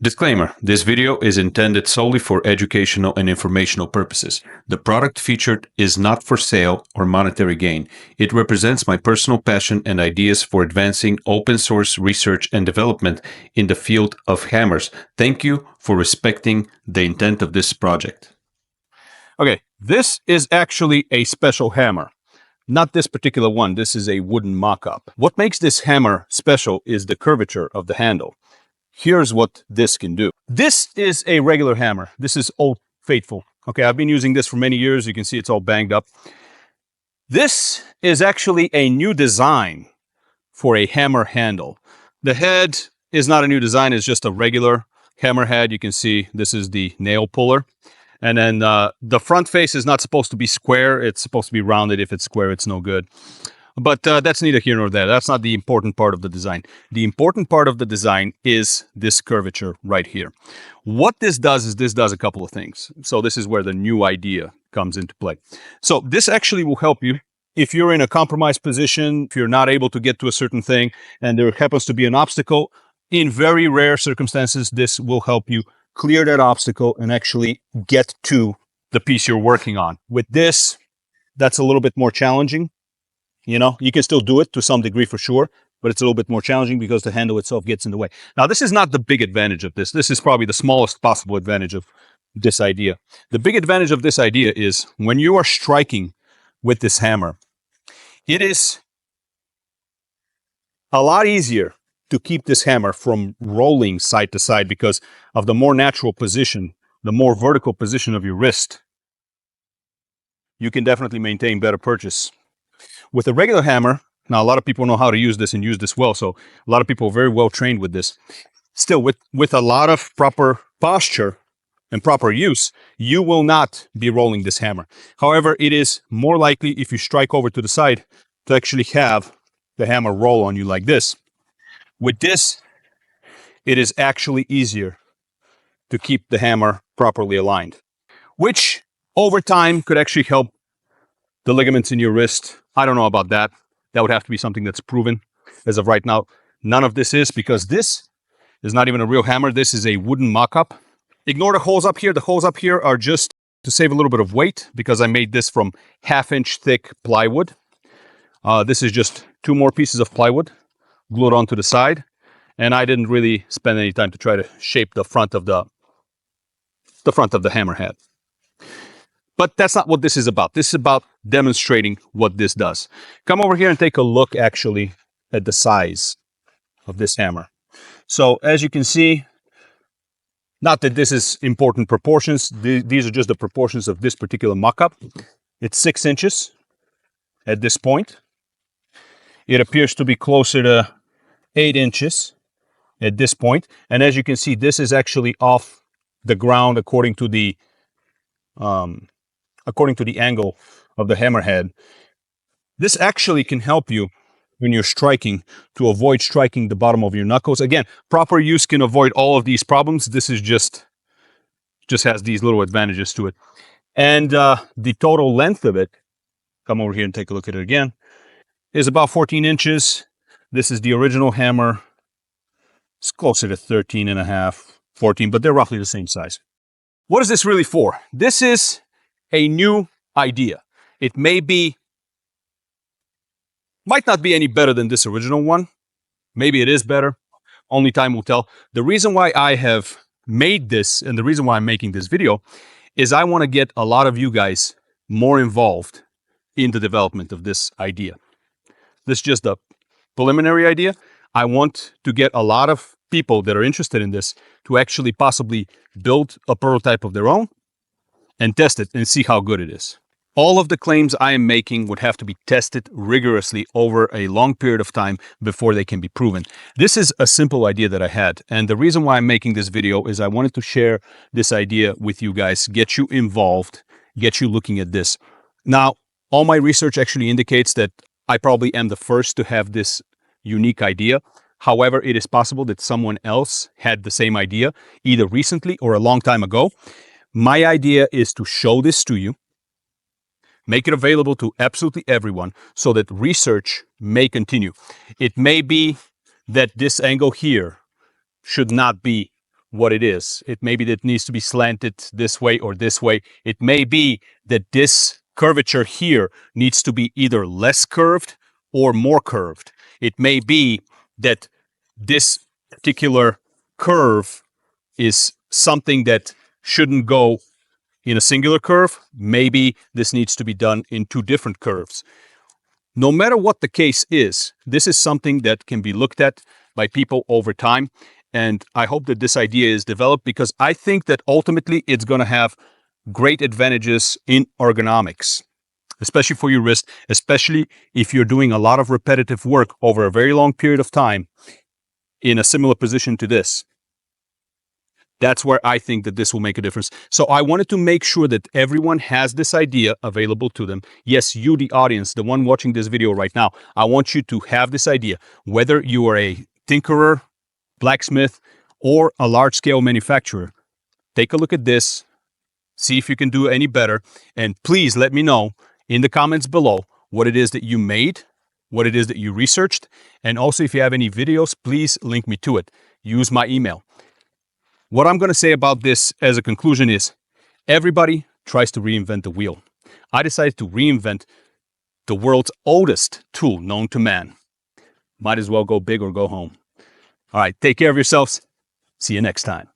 Disclaimer: this video is intended solely for educational and informational purposes. The product featured is not for sale or monetary gain. It represents my personal passion and ideas for advancing open source research and development in the field of hammers. Thank you for respecting the intent of this project. Okay, this is actually a special hammer. Not this particular one, this is a wooden mock-up. What makes this hammer special is the curvature of the handle. Here's what this can do. This is a regular hammer. This is Old Faithful. Okay, I've been using this for many years. You can see it's all banged up. This is actually a new design for a hammer handle. The head is not a new design, it's just a regular hammer head. You can see this is the nail puller. And then the front face is not supposed to be square. It's supposed to be rounded. If it's square, it's no good. But that's neither here nor there. That's not the important part of the design. The important part of the design is this curvature right here. What this does is this does a couple of things. So this is where the new idea comes into play. So this actually will help you if you're in a compromised position, if you're not able to get to a certain thing, and there happens to be an obstacle. In very rare circumstances, this will help you clear that obstacle and actually get to the piece you're working on. With this, that's a little bit more challenging. You know, you can still do it to some degree for sure, but it's a little bit more challenging because the handle itself gets in the way. Now, this is not the big advantage of this. This is probably the smallest possible advantage of this idea. The big advantage of this idea is when you are striking with this hammer, it is a lot easier to keep this hammer from rolling side to side because of the more natural position, the more vertical position of your wrist. You can definitely maintain better purchase. With a regular hammer, now a lot of people know how to use this and use this well, so a lot of people are very well trained with this. Still, with a lot of proper posture and proper use, you will not be rolling this hammer. However, it is more likely if you strike over to the side to actually have the hammer roll on you like this. With this, it is actually easier to keep the hammer properly aligned, which over time could actually help the ligaments in your wrist. I don't know about that. That would have to be something that's proven. As of right now, none of this is, because this is not even a real hammer. This is a wooden mock-up. Ignore the holes up here. The holes up here are just to save a little bit of weight because I made this from 1/2-inch thick plywood. This is just 2 more pieces of plywood glued onto the side. And I didn't really spend any time to try to shape the front of the hammer head. But that's not what this is about. This is about demonstrating what this does. Come over here and take a look actually at the size of this hammer. So as you can see, not that this is important proportions. These are just the proportions of this particular mock-up. It's 6 inches at this point. It appears to be closer to 8 inches at this point. And as you can see, this is actually off the ground according to the angle of the hammerhead. This actually can help you when you're striking to avoid striking the bottom of your knuckles. Again, proper use can avoid all of these problems. This is just has these little advantages to it. And the total length of it, come over here and take a look at it again, is about 14 inches. This is the original hammer. It's closer to 13.5, 14, but they're roughly the same size. What is this really for? This is a new idea. It might not be any better than this original one. Maybe it is better. Only time will tell. The reason why I have made this and the reason why I'm making this video is I want to get a lot of you guys more involved in the development of this idea. This is just a preliminary idea. I want to get a lot of people that are interested in this to actually possibly build a prototype of their own and test it and see how good it is. All of the claims I am making would have to be tested rigorously over a long period of time before they can be proven. This is a simple idea that I had, and the reason why I'm making this video is I wanted to share this idea with you guys, get you involved, get you looking at this. Now, all my research actually indicates that I probably am the first to have this unique idea. However, it is possible that someone else had the same idea, either recently or a long time ago. My idea is to show this to you, make it available to absolutely everyone so that research may continue. It may be that this angle here should not be what it is. It may be that it needs to be slanted this way or this way. It may be that this curvature here needs to be either less curved or more curved. It may be that this particular curve is something that shouldn't go in a singular curve. Maybe this needs to be done in two different curves. No matter what the case is, this is something that can be looked at by people over time. And I hope that this idea is developed because I think that ultimately it's going to have great advantages in ergonomics, especially for your wrist, especially if you're doing a lot of repetitive work over a very long period of time in a similar position to this. That's where I think that this will make a difference. So I wanted to make sure that everyone has this idea available to them. Yes, you, the audience, the one watching this video right now, I want you to have this idea. Whether you are a tinkerer, blacksmith, or a large-scale manufacturer, take a look at this, see if you can do any better, and please let me know in the comments below what it is that you made, what it is that you researched, and also if you have any videos, please link me to it. Use my email. What I'm going to say about this as a conclusion is everybody tries to reinvent the wheel. I decided to reinvent the world's oldest tool known to man. Might as well go big or go home. All right, take care of yourselves. See you next time.